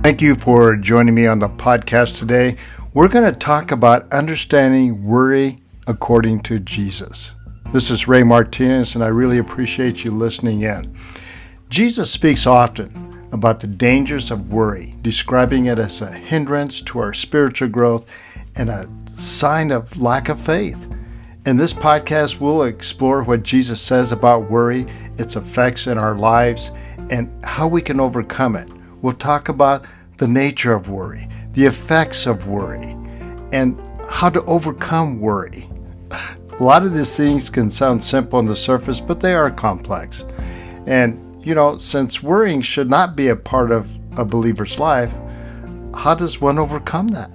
Thank you for joining me on the podcast today. We're going to talk about understanding worry according to Jesus. This is Ray Martinez, and I really appreciate you listening in. Jesus speaks often about the dangers of worry, describing it as a hindrance to our spiritual growth and a sign of lack of faith. In this podcast, we'll explore what Jesus says about worry, its effects in our lives, and how we can overcome it. We'll talk about the nature of worry, the effects of worry, and how to overcome worry. A lot of these things can sound simple on the surface, but they are complex. And, since worrying should not be a part of a believer's life, how does one overcome that?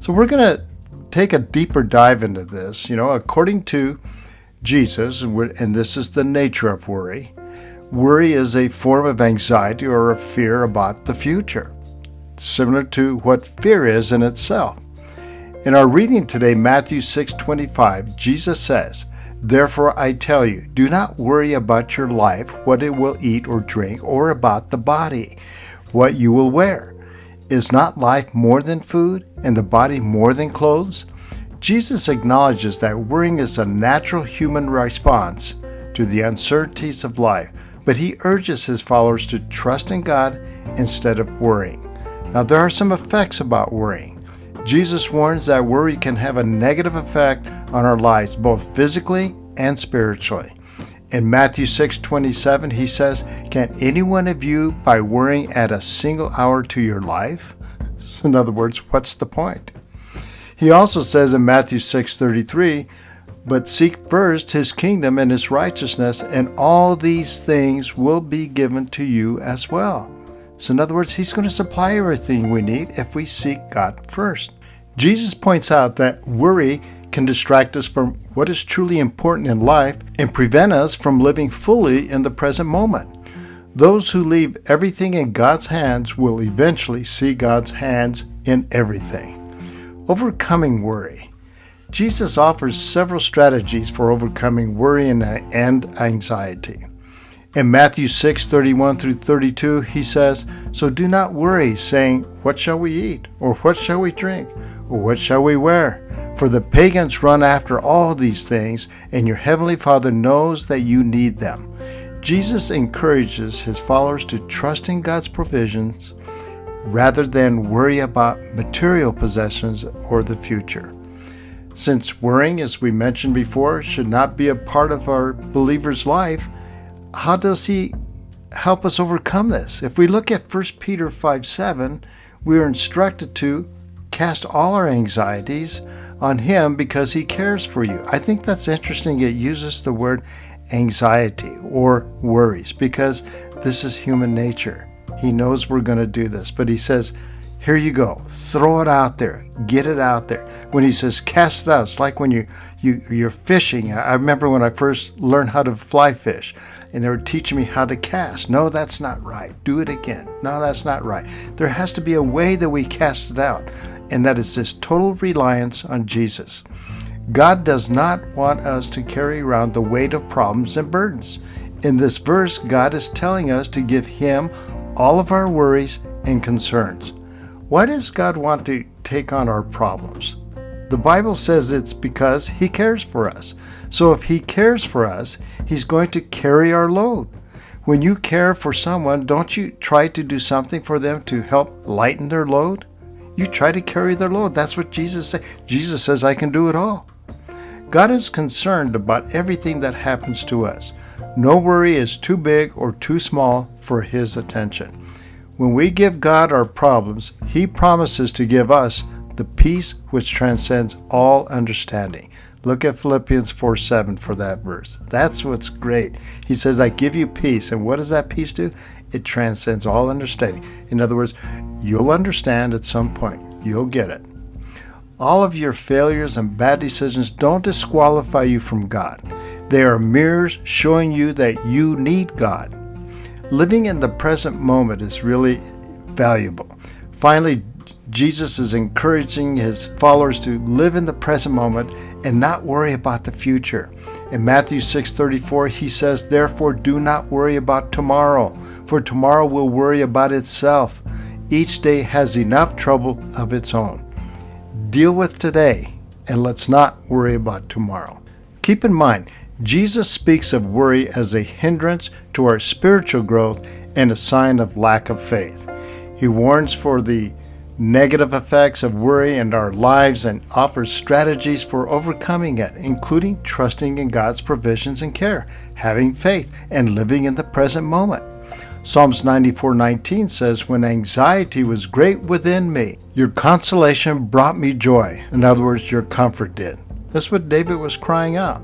So we're going to take a deeper dive into this. According to Jesus, and this is the nature of worry. Worry is a form of anxiety or a fear about the future, similar to what fear is in itself. In our reading today, Matthew 6:25, Jesus says, "Therefore I tell you, do not worry about your life, what it will eat or drink, or about the body, what you will wear. Is not life more than food, and the body more than clothes?" Jesus acknowledges that worrying is a natural human response to the uncertainties of life, but he urges his followers to trust in God instead of worrying. Now, there are some effects about worrying. Jesus warns that worry can have a negative effect on our lives, both physically and spiritually. In Matthew 6:27, he says, "Can any one of you, by worrying, add a single hour to your life?" In other words, what's the point? He also says in Matthew 6:33, "But seek first his kingdom and his righteousness, and all these things will be given to you as well." So in other words, he's going to supply everything we need if we seek God first. Jesus points out that worry can distract us from what is truly important in life and prevent us from living fully in the present moment. Those who leave everything in God's hands will eventually see God's hands in everything. Overcoming worry. Jesus offers several strategies for overcoming worry and anxiety. In Matthew 6:31 through 32, he says, "So do not worry, saying, 'What shall we eat? Or what shall we drink? Or what shall we wear?' For the pagans run after all these things, and your heavenly Father knows that you need them." Jesus encourages his followers to trust in God's provisions rather than worry about material possessions or the future. Since worrying, as we mentioned before, should not be a part of our believer's life, how does he help us overcome this? If we look at 1 Peter 5:7, we are instructed to cast all our anxieties on him because he cares for you. I think that's interesting. It uses the word anxiety or worries because this is human nature. He knows we're going to do this, but he says, here you go. Throw it out there. Get it out there. When he says cast it out, it's like when you're fishing. I remember when I first learned how to fly fish, and they were teaching me how to cast. No, that's not right. Do it again. No, that's not right. There has to be a way that we cast it out, and that is this total reliance on Jesus. God does not want us to carry around the weight of problems and burdens. In this verse, God is telling us to give him all of our worries and concerns. Why does God want to take on our problems? The Bible says it's because he cares for us. So if he cares for us, he's going to carry our load. When you care for someone, don't you try to do something for them to help lighten their load? You try to carry their load. That's what Jesus said. Jesus says, "I can do it all." God is concerned about everything that happens to us. No worry is too big or too small for his attention. When we give God our problems, he promises to give us the peace which transcends all understanding. Look at Philippians 4:7 for that verse. That's what's great. He says, "I give you peace." And what does that peace do? It transcends all understanding. In other words, you'll understand at some point. You'll get it. All of your failures and bad decisions don't disqualify you from God. They are mirrors showing you that you need God. Living in the present moment is really valuable. Finally, Jesus is encouraging his followers to live in the present moment and not worry about the future. In Matthew 6:34, he says, "Therefore do not worry about tomorrow, for tomorrow will worry about itself. Each day has enough trouble of its own. Deal with today, and let's not worry about tomorrow. Keep in mind, Jesus speaks of worry as a hindrance to our spiritual growth and a sign of lack of faith. He warns for the negative effects of worry in our lives and offers strategies for overcoming it, including trusting in God's provisions and care, having faith, and living in the present moment. Psalms 94:19 says, "When anxiety was great within me, your consolation brought me joy." In other words, your comfort did. That's what David was crying out.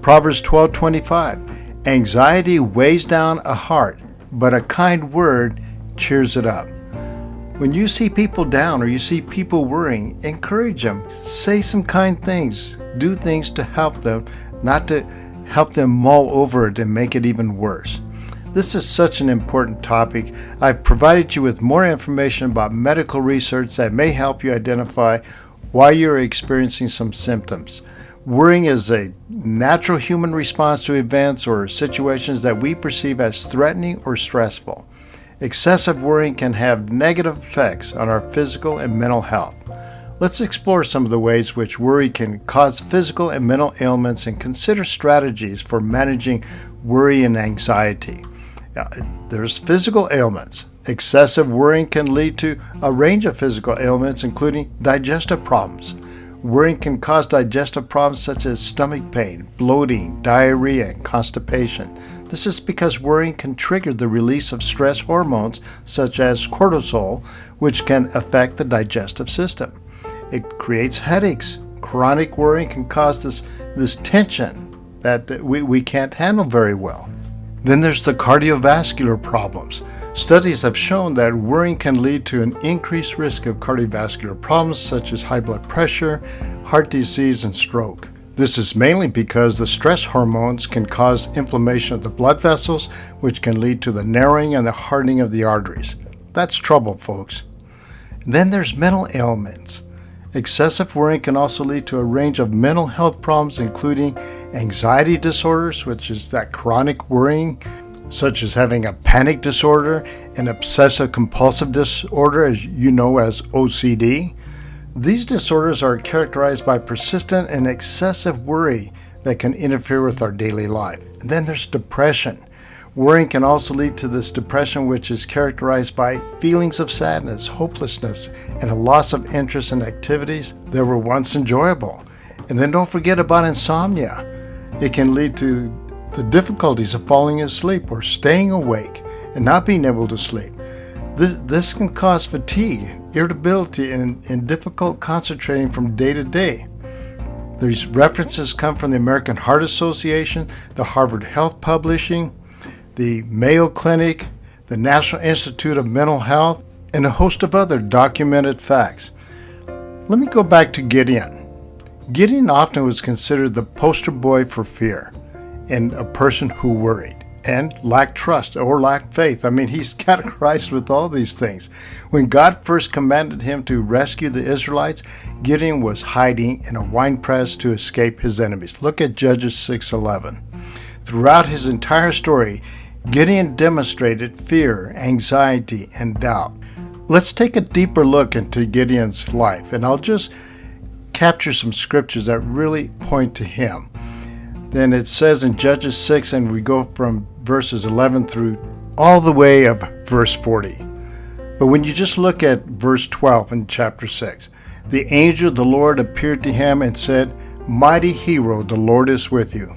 Proverbs 12:25, "Anxiety weighs down a heart, but a kind word cheers it up." When you see people down or you see people worrying, encourage them. Say some kind things. Do things to help them, not to help them mull over it and make it even worse. This is such an important topic. I've provided you with more information about medical research that may help you identify why you're experiencing some symptoms. Worrying is a natural human response to events or situations that we perceive as threatening or stressful. Excessive worrying can have negative effects on our physical and mental health. Let's explore some of the ways which worry can cause physical and mental ailments and consider strategies for managing worry and anxiety. There's physical ailments. Excessive worrying can lead to a range of physical ailments, including digestive problems. Worrying can cause digestive problems such as stomach pain, bloating, diarrhea, and constipation. This is because worrying can trigger the release of stress hormones such as cortisol, which can affect the digestive system. It creates headaches. Chronic worrying can cause this tension that we can't handle very well. Then there's the cardiovascular problems. Studies have shown that worrying can lead to an increased risk of cardiovascular problems such as high blood pressure, heart disease, and stroke. This is mainly because the stress hormones can cause inflammation of the blood vessels, which can lead to the narrowing and the hardening of the arteries. That's trouble, folks. Then there's mental ailments. Excessive worrying can also lead to a range of mental health problems, including anxiety disorders, which is that chronic worrying, such as having a panic disorder, and obsessive compulsive disorder, as you know as OCD. These disorders are characterized by persistent and excessive worry that can interfere with our daily life. And then there's depression. Worrying can also lead to this depression, which is characterized by feelings of sadness, hopelessness, and a loss of interest in activities that were once enjoyable. And then don't forget about insomnia. It can lead to the difficulties of falling asleep or staying awake and not being able to sleep. This can cause fatigue, irritability, and difficult concentrating from day to day. These references come from the American Heart Association, the Harvard Health Publishing, the Mayo Clinic, the National Institute of Mental Health, and a host of other documented facts. Let me go back to Gideon. Gideon often was considered the poster boy for fear and a person who worried and lacked trust or lacked faith. I mean, he's categorized with all these things. When God first commanded him to rescue the Israelites, Gideon was hiding in a winepress to escape his enemies. Look at Judges 6:11. Throughout his entire story, Gideon demonstrated fear, anxiety, and doubt. Let's take a deeper look into Gideon's life, and I'll just capture some scriptures that really point to him. Then it says in Judges 6, and we go from verses 11 through all the way of verse 40. But when you just look at verse 12 in chapter 6, the angel of the Lord appeared to him and said, "Mighty hero, the Lord is with you."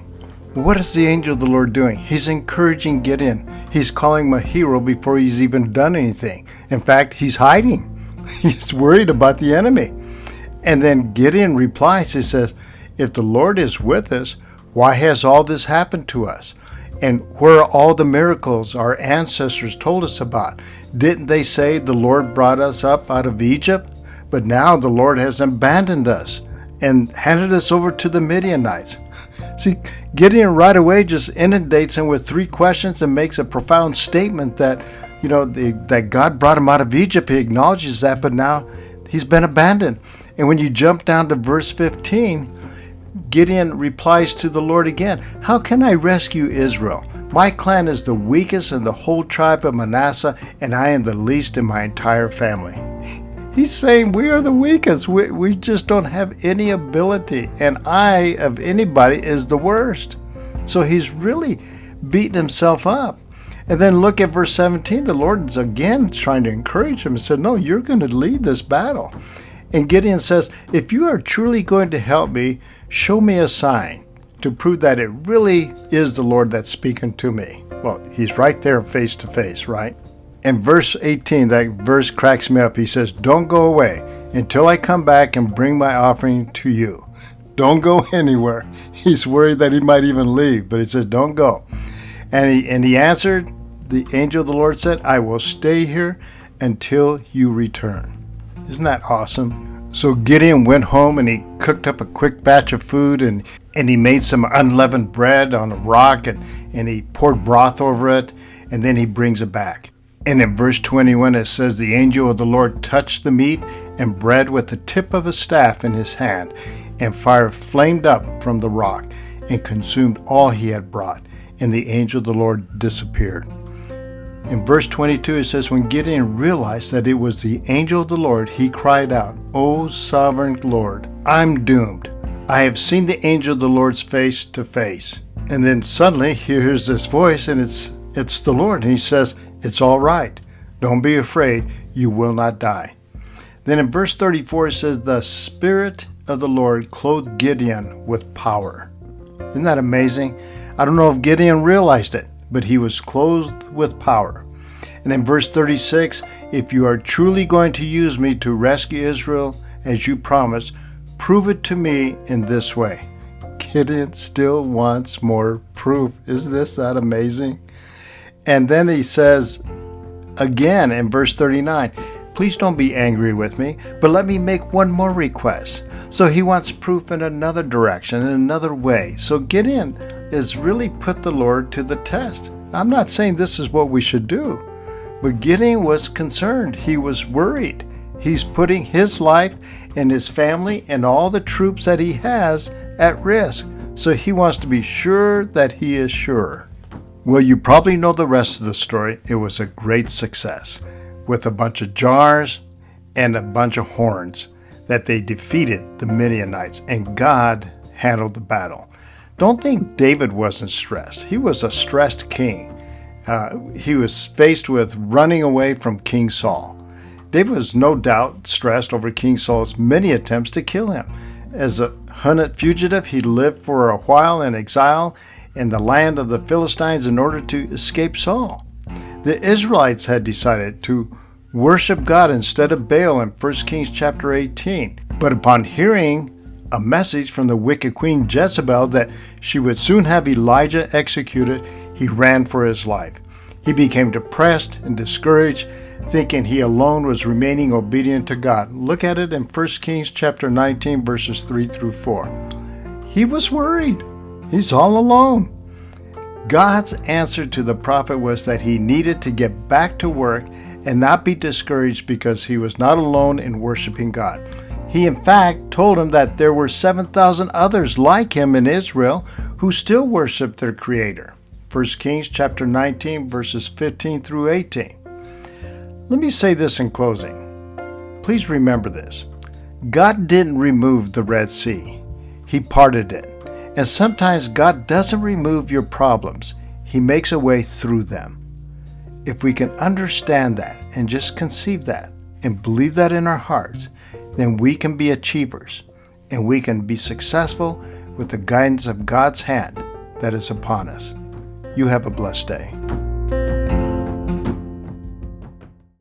What is the angel of the Lord doing? He's encouraging Gideon. He's calling him a hero before he's even done anything. In fact, he's hiding. He's worried about the enemy. And then Gideon replies, he says, "If the Lord is with us, why has all this happened to us? And where are all the miracles our ancestors told us about? Didn't they say the Lord brought us up out of Egypt? But now the Lord has abandoned us and handed us over to the Midianites." See, Gideon right away just inundates him with three questions and makes a profound statement that, that God brought him out of Egypt. He acknowledges that, but now he's been abandoned. And when you jump down to verse 15, Gideon replies to the Lord again, "How can I rescue Israel? My clan is the weakest in the whole tribe of Manasseh, and I am the least in my entire family. He's saying we are the weakest. We just don't have any ability, and I, of anybody, is the worst. So he's really beating himself up. And then look at verse 17. The Lord is again trying to encourage him and said, no, you're going to lead this battle. And Gideon says, if you are truly going to help me, show me a sign to prove that it really is the Lord that's speaking to me. Well, he's right there face to face, right? In verse 18, that verse cracks me up. He says, don't go away until I come back and bring my offering to you. Don't go anywhere. He's worried that he might even leave, but he says, don't go. And he answered, the angel of the Lord said, I will stay here until you return. Isn't that awesome? So Gideon went home and he cooked up a quick batch of food and he made some unleavened bread on a rock and he poured broth over it, and then he brings it back. And in verse 21 it says, the angel of the Lord touched the meat and bread with the tip of a staff in his hand, and fire flamed up from the rock and consumed all he had brought, and the angel of the Lord disappeared. In verse 22 it says, when Gideon realized that it was the angel of the Lord, he cried out, O sovereign Lord, I'm doomed. I have seen the angel of the Lord's face to face. And then suddenly he hears this voice, and it's the Lord. And he says, it's all right. Don't be afraid. You will not die. Then in verse 34 it says, the Spirit of the Lord clothed Gideon with power. Isn't that amazing? I don't know if Gideon realized it, but he was clothed with power. And in verse 36, if you are truly going to use me to rescue Israel as you promised, prove it to me in this way. Gideon still wants more proof. Isn't this that amazing? And then he says again in verse 39, please don't be angry with me, but let me make one more request. So he wants proof in another direction, in another way. So Gideon has really put the Lord to the test. I'm not saying this is what we should do, but Gideon was concerned. He was worried. He's putting his life and his family and all the troops that he has at risk. So he wants to be sure that he is sure. Well, you probably know the rest of the story. It was a great success with a bunch of jars and a bunch of horns that they defeated the Midianites, and God handled the battle. Don't think David wasn't stressed. He was a stressed king. He was faced with running away from King Saul. David was no doubt stressed over King Saul's many attempts to kill him. As a hunted fugitive, he lived for a while in exile in the land of the Philistines in order to escape Saul. The Israelites had decided to worship God instead of Baal in 1 Kings chapter 18. But upon hearing a message from the wicked queen Jezebel that she would soon have Elijah executed, he ran for his life. He became depressed and discouraged, thinking he alone was remaining obedient to God. Look at it in 1 Kings chapter 19, verses 3 through 4. He was worried. He's all alone. God's answer to the prophet was that he needed to get back to work and not be discouraged because he was not alone in worshiping God. He in fact told him that there were 7,000 others like him in Israel who still worshiped their Creator. 1 Kings chapter 19, verses 15 through 18. Let me say this in closing. Please remember this. God didn't remove the Red Sea. He parted it. And sometimes God doesn't remove your problems. He makes a way through them. If we can understand that and just conceive that and believe that in our hearts, then we can be achievers and we can be successful with the guidance of God's hand that is upon us. You have a blessed day.